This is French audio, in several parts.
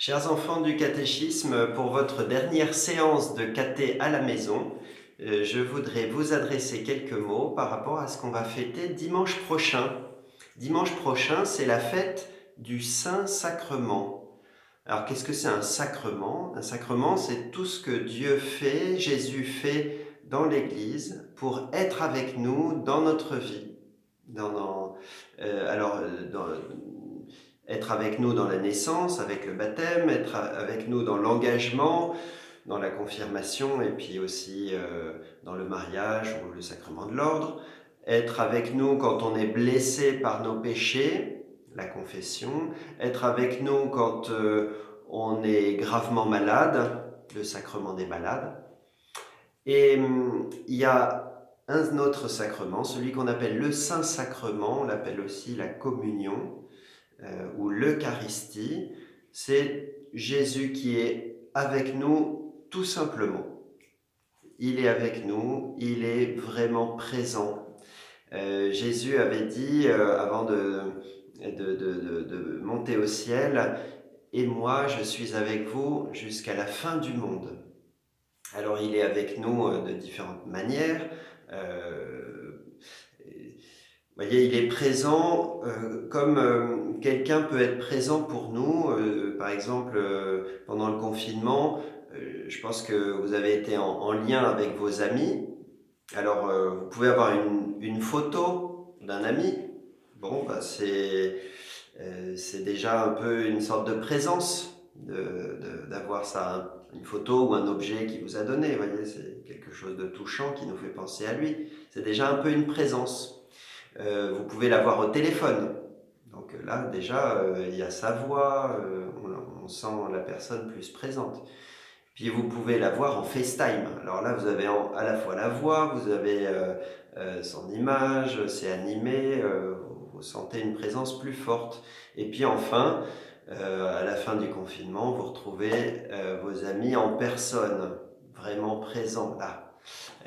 Chers enfants du catéchisme, pour votre dernière séance de caté à la maison, je voudrais vous adresser quelques mots par rapport à ce qu'on va fêter dimanche prochain. Dimanche prochain, c'est la fête du Saint-Sacrement. Alors, qu'est-ce que c'est un sacrement? Un sacrement, c'est tout ce que Dieu fait, Jésus fait dans l'Église pour être avec nous dans notre vie. Dans, dans- alors, être avec nous dans la naissance, avec le baptême, être avec nous dans l'engagement, dans la confirmation et puis aussi dans le mariage ou le sacrement de l'ordre, être avec nous quand on est blessé par nos péchés, la confession, être avec nous quand on est gravement malade, le sacrement des malades. Et il y a un autre sacrement, celui qu'on appelle le Saint-Sacrement, on l'appelle aussi la communion, ou l'Eucharistie, c'est Jésus qui est avec nous tout simplement. Il est avec nous, il est vraiment présent. Jésus avait dit avant de monter au ciel, et moi je suis avec vous jusqu'à la fin du monde. Alors il est avec nous de différentes manières. Vous voyez, il est présent comme quelqu'un peut être présent pour nous. Par exemple, pendant le confinement, je pense que vous avez été en lien avec vos amis. Alors, vous pouvez avoir une photo d'un ami. Bon, bah, c'est déjà un peu une sorte de présence d'avoir ça, une photo ou un objet qui vous a donné. Vous voyez, c'est quelque chose de touchant qui nous fait penser à lui. C'est déjà un peu une présence. Vous pouvez l'avoir au téléphone. Donc là, déjà, il y a sa voix, on sent la personne plus présente. Puis vous pouvez la voir en FaceTime. Alors là, vous avez à la fois la voix, vous avez son image, c'est animé, vous sentez une présence plus forte. Et puis enfin, à la fin du confinement, vous retrouvez vos amis en personne, vraiment présents là.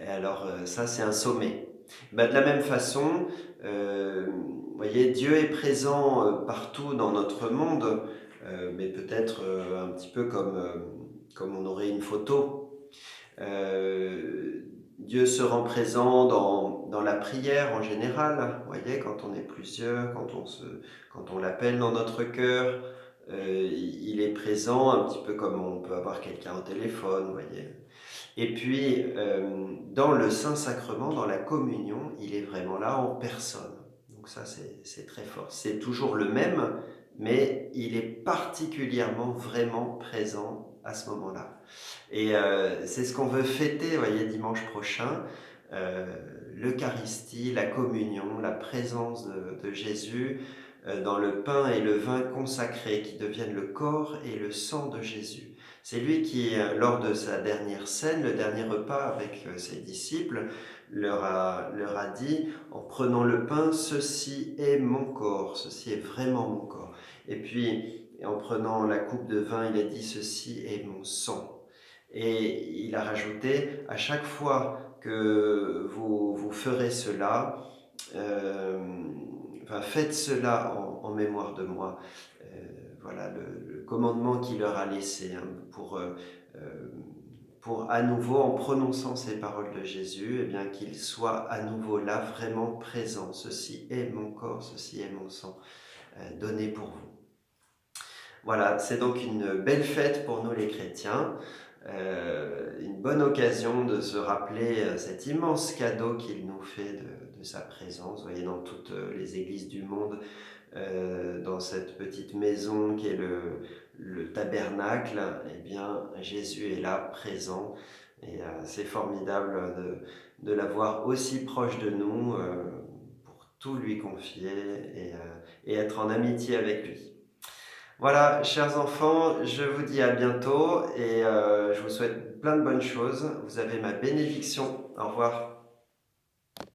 Et alors ça, c'est un sommet. Ben, de la même façon, vous voyez, Dieu est présent partout dans notre monde, mais peut-être un petit peu comme on aurait une photo. Dieu se rend présent dans la prière en général, vous voyez, quand on est plusieurs, quand on l'appelle dans notre cœur, il est présent un petit peu comme on peut avoir quelqu'un au téléphone, vous voyez. Et puis, dans le Saint-Sacrement, dans la communion, il est vraiment là en personne. Donc ça, c'est très fort. C'est toujours le même, mais il est particulièrement vraiment présent à ce moment-là. Et c'est ce qu'on veut fêter, vous voyez, dimanche prochain, euh, l'Eucharistie, la communion, la présence de Jésus dans le pain et le vin consacrés qui deviennent le corps et le sang de Jésus. C'est lui qui, lors de sa dernière scène, le dernier repas avec ses disciples, leur a dit, en prenant le pain, ceci est mon corps, ceci est vraiment mon corps. Et puis, en prenant la coupe de vin, il a dit, ceci est mon sang. Et il a rajouté, à chaque fois que vous ferez cela, euh, enfin, faites cela en mémoire de moi. Euh, voilà le commandement qu'il leur a laissé hein, pour à nouveau, en prononçant ces paroles de Jésus, eh bien qu'il soit à nouveau là, vraiment présent. Ceci est mon corps, ceci est mon sang, donné pour vous. Voilà, c'est donc une belle fête pour nous les chrétiens, une bonne occasion de se rappeler cet immense cadeau qu'il nous fait de sa présence. Vous voyez, dans toutes les églises du monde, dans cette petite maison qui est le tabernacle, eh bien, Jésus est là, présent. Et c'est formidable de l'avoir aussi proche de nous pour tout lui confier et être en amitié avec lui. Voilà, chers enfants, je vous dis à bientôt et je vous souhaite plein de bonnes choses. Vous avez ma bénédiction. Au revoir.